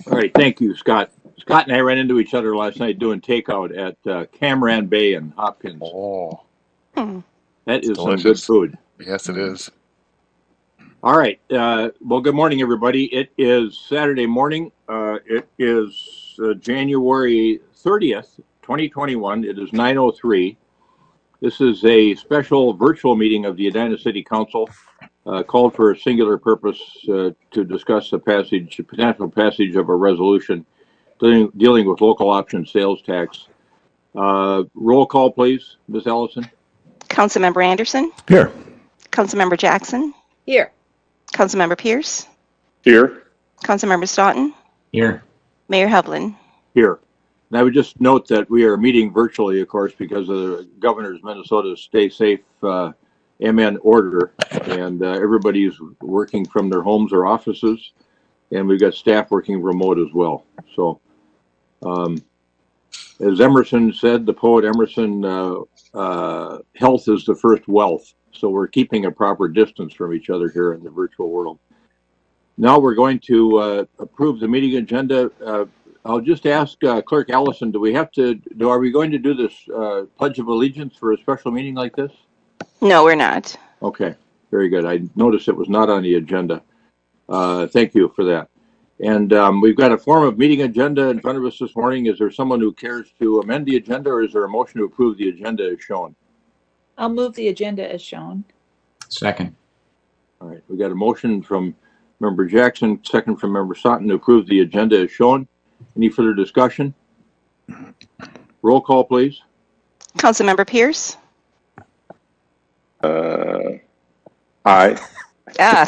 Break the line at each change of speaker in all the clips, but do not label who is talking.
All right, thank you, Scott. Scott and I ran into each other last night doing takeout at Camran Bay in Hopkins.
Oh,
Hmm.
That is some good
delicious.
food.
Yes, it is.
All right. Well, good morning, everybody. It is Saturday morning. It is January 30th, 2021. It is 9:03. This is a special virtual meeting of the Edina City Council, called for a singular purpose to discuss the potential passage of a resolution dealing with local option sales tax. Roll call, please, Ms. Ellison.
Councilmember Anderson,
Here.
Councilmember Jackson,
Here.
Councilmember Pierce,
Here.
Councilmember Staunton,
Here.
Mayor Hovland.
Here. And I would just note that we are meeting virtually, of course, because of the governor's Minnesota Stay Safe MN order, and everybody's working from their homes or offices, and we've got staff working remote as well. So, as Emerson said, the poet Emerson, health is the first wealth. So we're keeping a proper distance from each other here in the virtual world. Now we're going to approve the meeting agenda. I'll just ask Clerk Allison, are we going to do this Pledge of Allegiance for a special meeting like this?
No, we're not.
Okay, very good. I noticed it was not on the agenda. Thank you for that. And we've got a form of meeting agenda in front of us this morning. Is there someone who cares to amend the agenda, or is there a motion to approve the agenda as shown?
I'll move the agenda as shown.
Second.
All right, we got a motion from Member Jackson, second from Member Staunton to approve the agenda as shown. Any further discussion? Roll call, please.
Councilmember Pierce.
Aye.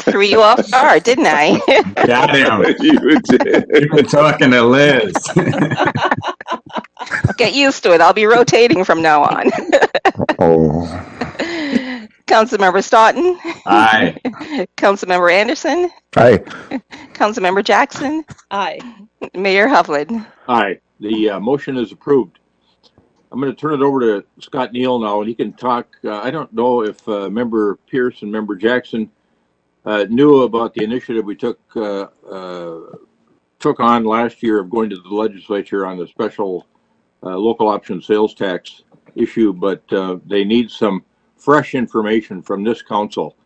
Threw you off guard, didn't I?
Got him.
You did.
You've been talking to Liz.
Get used to it. I'll be rotating from now on.
Oh.
Councilmember Staunton,
Aye.
Councilmember Anderson,
Aye.
Councilmember Jackson,
Aye.
Mayor Hovland.
Aye, the motion is approved. I'm going to turn it over to Scott Neal now, and he can talk. I don't know if Member Pierce and Member Jackson knew about the initiative we took on last year of going to the legislature on the special local option sales tax issue, but they need some fresh information from this council.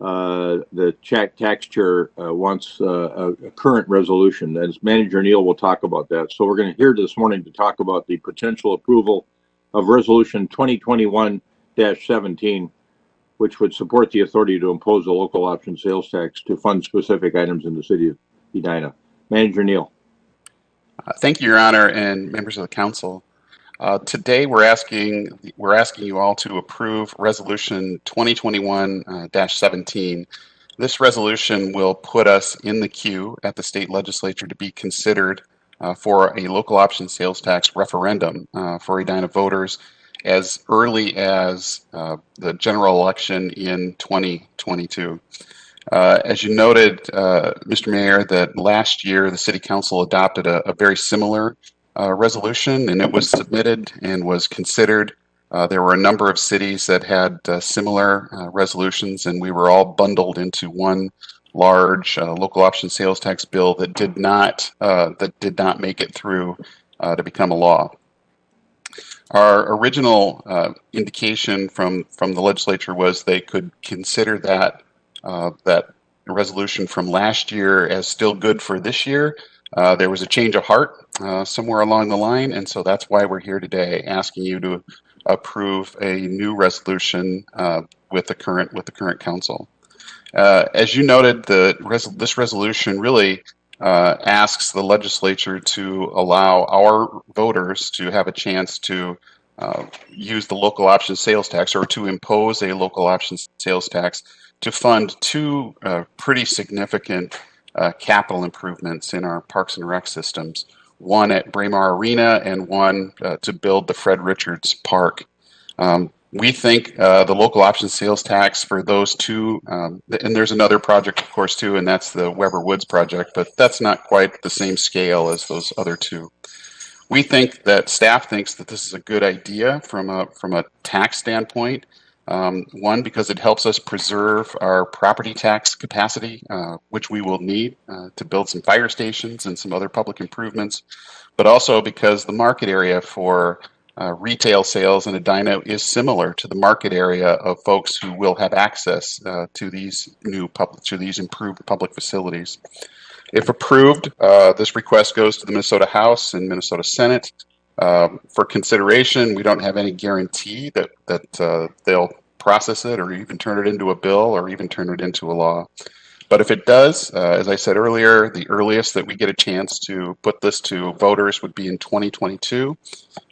The tax chair wants a current resolution, and Manager Neal will talk about that. So we're going to hear this morning to talk about the potential approval of Resolution 2021-17, which would support the authority to impose a local option sales tax to fund specific items in the city of Edina. Manager Neal.
Thank you, Your Honor, and members of the council. Today, we're asking you all to approve Resolution 2021-17. This resolution will put us in the queue at the state legislature to be considered for a local option sales tax referendum for Edina voters as early as the general election in 2022. As you noted, Mr. Mayor, that last year the City Council adopted a very similar resolution, and it was submitted and was considered. There were a number of cities that had similar resolutions, and we were all bundled into one large local option sales tax bill that did not make it through to become a law. Our original indication from the legislature was they could consider that resolution from last year as still good for this year. There was a change of heart somewhere along the line, and so that's why we're here today, asking you to approve a new resolution with the current council. As you noted, this resolution really asks the legislature to allow our voters to have a chance to use the local option sales tax, or to impose a local option sales tax, to fund two pretty significant capital improvements in our parks and rec systems, one at Braemar Arena and one to build the Fred Richards Park. We think the local option sales tax for those two, and there's another project, of course, too, and that's the Weber Woods project, but that's not quite the same scale as those other two. We think that staff thinks that this is a good idea from a tax standpoint. One, because it helps us preserve our property tax capacity, which we will need to build some fire stations and some other public improvements, but also because the market area for retail sales in Edina is similar to the market area of folks who will have access to these improved public facilities. If approved, this request goes to the Minnesota House and Minnesota Senate for consideration. We don't have any guarantee that they'll process it or even turn it into a bill or even turn it into a law. But if it does, as I said earlier, the earliest that we get a chance to put this to voters would be in 2022.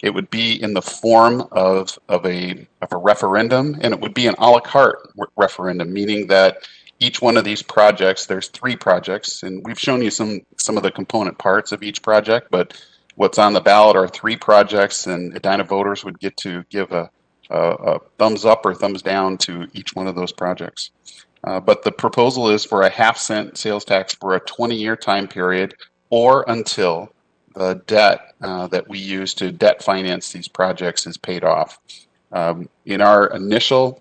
It would be in the form of a referendum, and it would be an a la carte referendum, meaning that each one of these projects, there's 3 projects, and we've shown you some of the component parts of each project, but what's on the ballot are 3 projects, and Edina voters would get to give a thumbs up or thumbs down to each one of those projects. But the proposal is for a half-cent sales tax for a 20-year time period or until the debt that we use to debt finance these projects is paid off. In our initial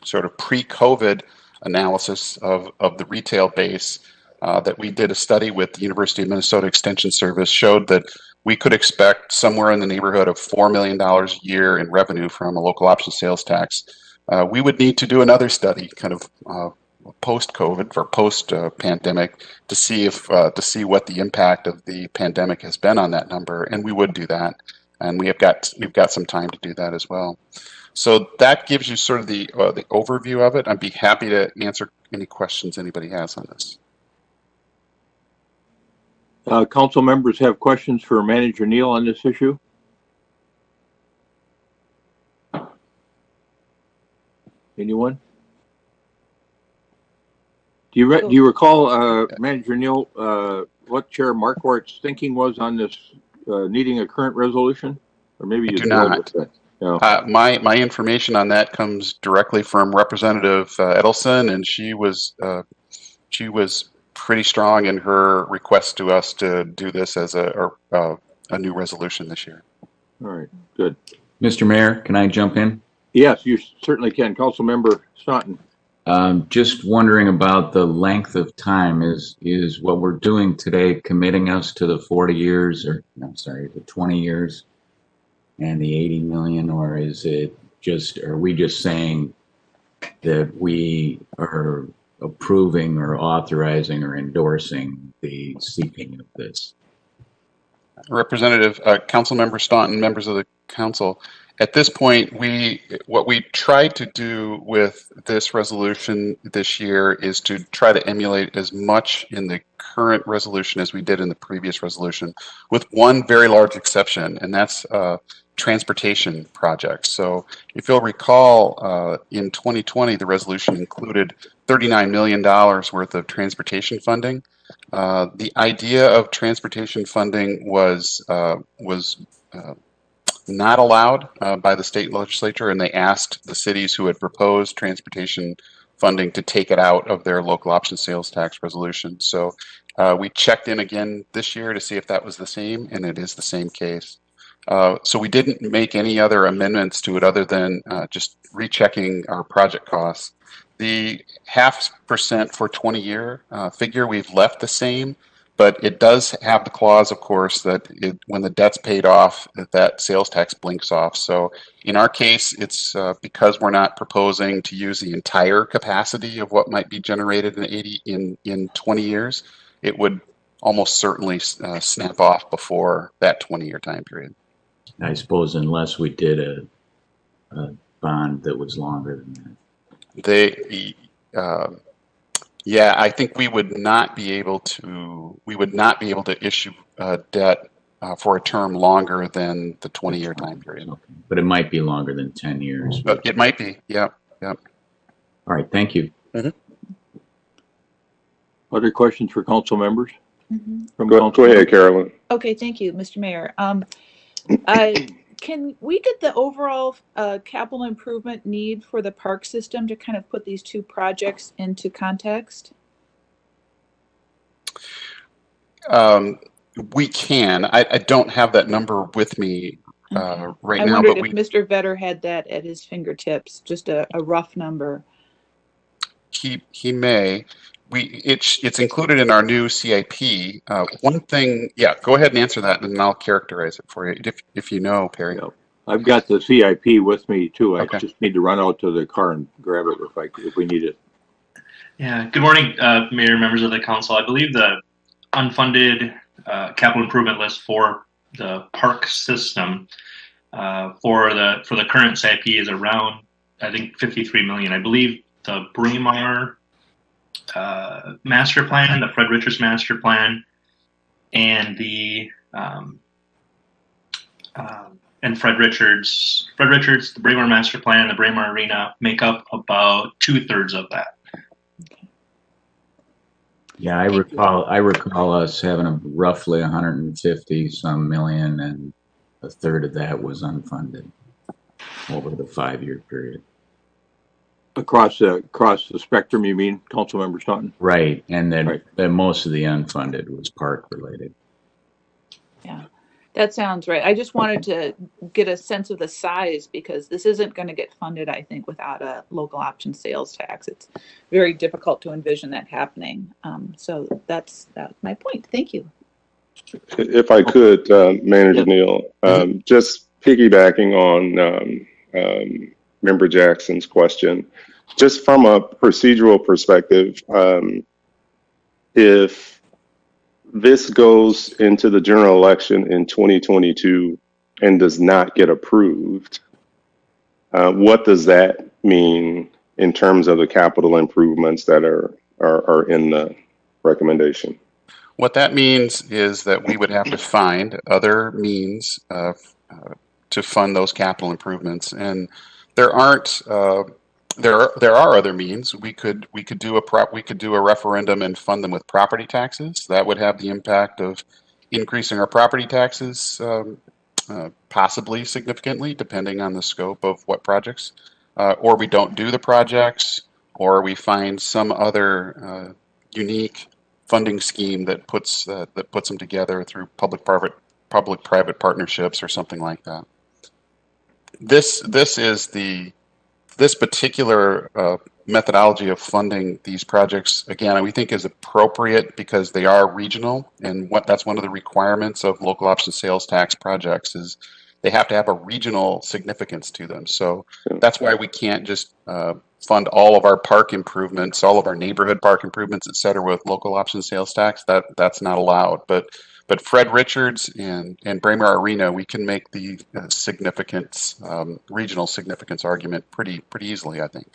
sort of pre-COVID analysis of the retail base that we did, a study with the University of Minnesota Extension Service showed that we could expect somewhere in the neighborhood of $4 million a year in revenue from a local option sales tax. We would need to do another study, kind of post-COVID or post-pandemic, to see what the impact of the pandemic has been on that number, and we would do that, and we've got some time to do that as well. So that gives you sort of the overview of it. I'd be happy to answer any questions anybody has on this.
Council members have questions for Manager Neal on this issue? Anyone? Do you recall, Manager Neal, what Chair Marquardt's thinking was on this needing a current resolution? Or maybe you
do not.
No.
My information on that comes directly from Representative Edelson, and she was pretty strong in her request to us to do this as a new resolution this year.
All right, good.
Mr. Mayor, can I jump in?
Yes, you certainly can. Councilmember Staunton.
Just wondering about the length of time. Is what we're doing today committing us to the 40 years, or I'm sorry, the 20 years and the 80 million, or is it just, are we just saying that we are approving or authorizing or endorsing the seeking of this?
Representative, Councilmember Staunton, members of the council, at this point, what we tried to do with this resolution this year is to try to emulate as much in the current resolution as we did in the previous resolution, with one very large exception, and that's transportation projects. So if you'll recall, in 2020, the resolution included $39 million worth of transportation funding. The idea of transportation funding was not allowed by the state legislature, and they asked the cities who had proposed transportation funding to take it out of their local option sales tax resolution. So we checked in again this year to see if that was the same, and it is the same case. So we didn't make any other amendments to it other than just rechecking our project costs. The 0.5% for 20-year figure we've left the same, but it does have the clause, of course, that when the debt's paid off, that sales tax blinks off. So in our case, it's because we're not proposing to use the entire capacity of what might be generated in 20 years, it would almost certainly snap off before that 20-year time period.
I suppose unless we did a bond that was longer than
that. Yeah, I think we would not be able to issue debt for a term longer than the 20-year time period.
Okay. But it might be longer than 10 years.
But it might be, yeah.
All right, thank you.
Mm-hmm.
Other questions for council members?
Mm-hmm.
Go ahead, Carolyn.
Okay, thank you, Mr. Mayor. Can we get the overall capital improvement need for the park system to kind of put these two projects into context?
We can. I don't have that number with me right
I
now,
wondered
but
if Mr. Vetter had that at his fingertips, just a rough number.
he may. It's included in our new CIP. One thing, yeah, go ahead and answer that, and then I'll characterize it for you if you know, Perry.
Yeah. I've got the CIP with me too. I
Okay.
just need to run out to the car and grab it if we need it.
Yeah. Good morning, Mayor, members of the council. I believe the unfunded capital improvement list for the park system for the current CIP is around, I think, 53 million. I believe the Braemar master plan, the Fred Richards master plan, and the Fred Richards, the Braemar master plan, and the Braemar arena make up about 2/3 of that.
Yeah, I recall us having roughly 150 some million, and a third of that was unfunded over the 5-year period.
Across the spectrum, you mean, Councilmember Staunton?
Right, and then
Right.
most of the unfunded was park related.
Yeah, that sounds right. I just wanted to get a sense of the size because this isn't going to get funded, I think, without a local option sales tax. It's very difficult to envision that happening. So that's my point. Thank you.
If I could, Manager
Yes.
Neal, just piggybacking on Member Jackson's question, just from a procedural perspective, if this goes into the general election in 2022 and does not get approved, what does that mean in terms of the capital improvements that are in the recommendation?
What that means is that we would have to find other means to fund those capital improvements, and there aren't. There are other means. We could do a referendum and fund them with property taxes. That would have the impact of increasing our property taxes, possibly significantly, depending on the scope of what projects. Or we don't do the projects, or we find some other unique funding scheme that puts them together through public-private partnerships or something like that. This particular methodology of funding these projects, again, we think is appropriate because they are regional, and that's one of the requirements of local option sales tax projects is they have to have a regional significance to them. So that's why we can't just fund all of our park improvements, all of our neighborhood park improvements, et cetera, with local option sales tax. That's not allowed. But Fred Richards and Braemar Arena, we can make the regional significance argument pretty easily, I think.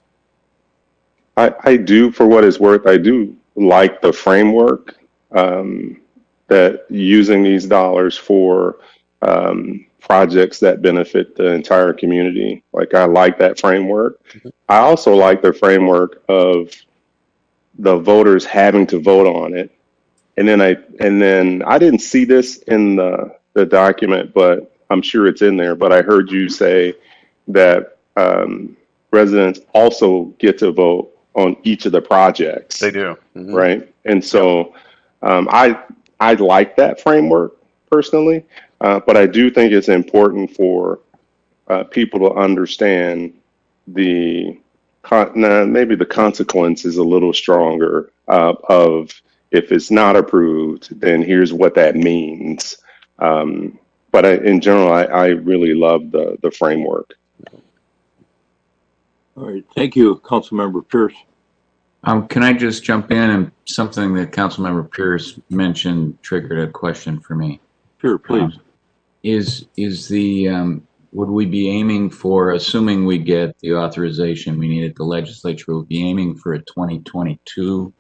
I do, for what it's worth, I do like the framework that using these dollars for projects that benefit the entire community. Like, I like that framework. I also like the framework of the voters having to vote on it. And then I didn't see this in the document, but I'm sure it's in there. But I heard you say that residents also get to vote on each of the projects.
They do. Mm-hmm.
Right. And so I like that framework personally, but I do think it's important for people to understand maybe the consequence is a little stronger of if it's not approved, then here's what that means. But in general, I really love the framework.
All right. Thank you, Councilmember Pierce.
Can I just jump in, and something that Councilmember Pierce mentioned triggered a question for me.
Sure, please.
Would we be aiming for, assuming we get the authorization we need at the legislature, would we be aiming for a 2022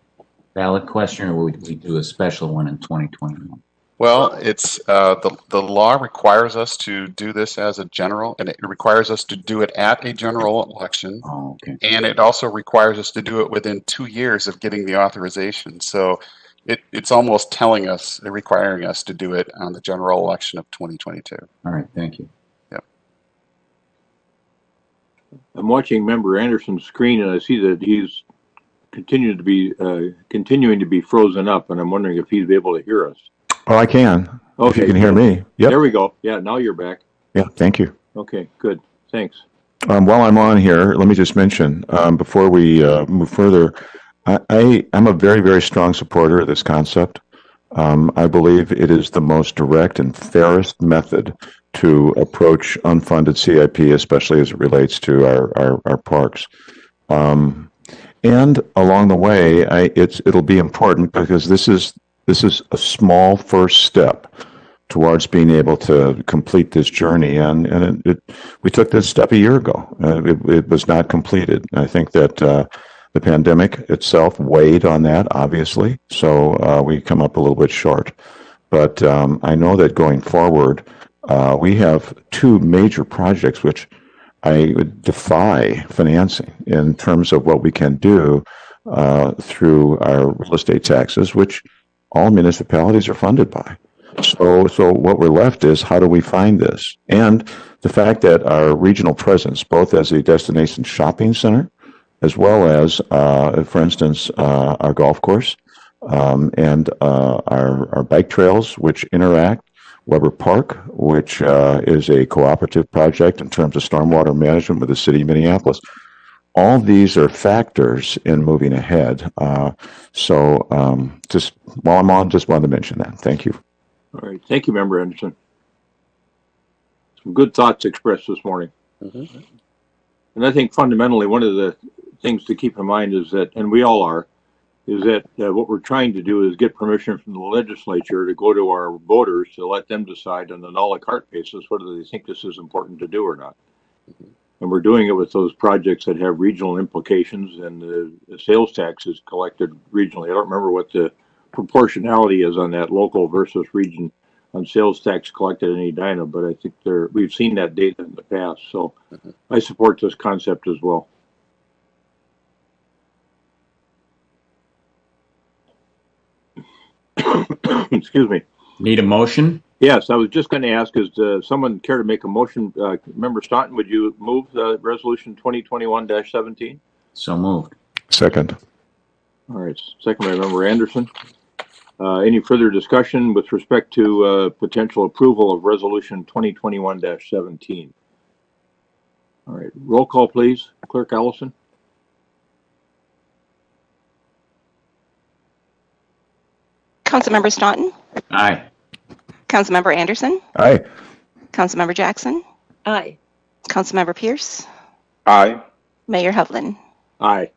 ballot question, or would we do a special one in 2021?
Well, it's the law requires us to do this as a general, and it requires us to do it at a general election.
Oh, okay.
And it also requires us to do it within 2 years of getting the authorization. So it's almost requiring us to do it on the general election of 2022.
All right, thank you.
Yep.
I'm watching Member Anderson's screen, and I see that he's continuing to be frozen up, and I'm wondering if he's able to hear us.
Oh, I can.
Okay,
If you can hear me. Yep.
There we go. Yeah, now you're back.
Yeah, thank you.
Okay, good. Thanks.
While I'm on here, let me just mention, before we move further, I'm a very, very strong supporter of this concept. I believe it is the most direct and fairest method to approach unfunded CIP, especially as it relates to our parks. And along the way, it'll be important because this is a small first step towards being able to complete this journey. And we took this step a year ago. It was not completed. I think that the pandemic itself weighed on that, obviously. So we come up a little bit short. But I know that going forward, we have two major projects which I would defy financing in terms of what we can do through our real estate taxes, which all municipalities are funded by. So what we're left is how do we find this? And the fact that our regional presence, both as a destination shopping center, as well as, for instance, our golf course and our bike trails, which interact, Weber Park, which is a cooperative project in terms of stormwater management with the city of Minneapolis. All these are factors in moving ahead. So just while I'm on, just wanted to mention that. Thank you.
All right. Thank you, Member Anderson. Some good thoughts expressed this morning.
Mm-hmm.
And I think fundamentally one of the things to keep in mind is that, and we all are, is that what we're trying to do is get permission from the legislature to go to our voters to let them decide on an a la carte basis whether they think this is important to do or not. And we're doing it with those projects that have regional implications, and the sales tax is collected regionally. I don't remember what the proportionality is on that local versus region on sales tax collected in Edina, but I think we've seen that data in the past. So I support this concept as well. Excuse me.
Need a motion?
Yes, I was just going to ask, is someone care to make a motion? Member Staunton, would you move resolution 2021-17?
So moved.
Second.
All right, second by Member Anderson. Any further discussion with respect to potential approval of resolution 2021-17? All right, roll call, please. Clerk Allison.
Councilmember Staunton,
Aye.
Councilmember Anderson,
Aye.
Councilmember Jackson,
Aye.
Councilmember Pierce,
Aye.
Mayor Hovland.
Aye.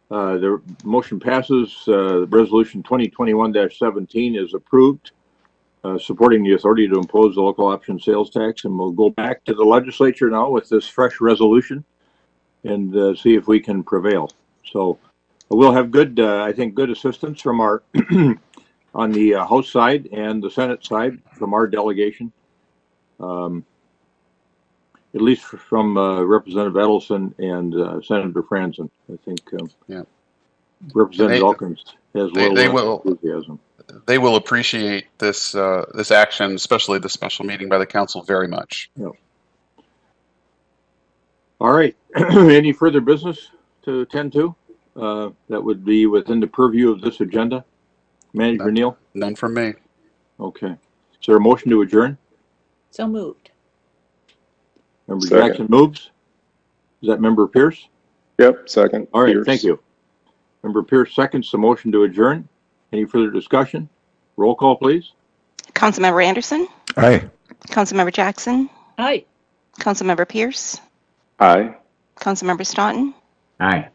The motion passes. Resolution 2021-17 is approved, supporting the authority to impose the local option sales tax. And we'll go back to the legislature now with this fresh resolution and see if we can prevail. So we'll have good, I think, good assistance from our on the House side and the Senate side from our delegation. At least from Representative Edelson and Senator Franzen. I think
Yeah.
Representative Elkins has
they
little enthusiasm.
They will appreciate this this action, especially the special meeting by the council, very much.
Yeah. All right. Any further business to attend to that would be within the purview of this agenda? Manager Neal?
None from me.
Okay. Is there a motion to adjourn?
So moved.
Member
Second.
Jackson moves. Is that Member Pierce?
Yep. Second.
All right.
Pierce.
Thank you. Member Pierce seconds the motion to adjourn. Any further discussion? Roll call, please.
Councilmember Anderson,
Aye.
Councilmember Jackson,
Aye.
Councilmember Pierce,
Aye.
Councilmember Staunton,
Aye.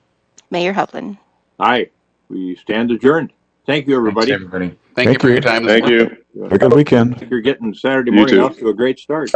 Mayor Hovland.
Aye. We stand adjourned. Thank you, everybody.
Thanks, everybody.
Thank you for your time.
Thank you.
Have a good weekend.
I think you're getting Saturday
You
morning
too.
off to a great start.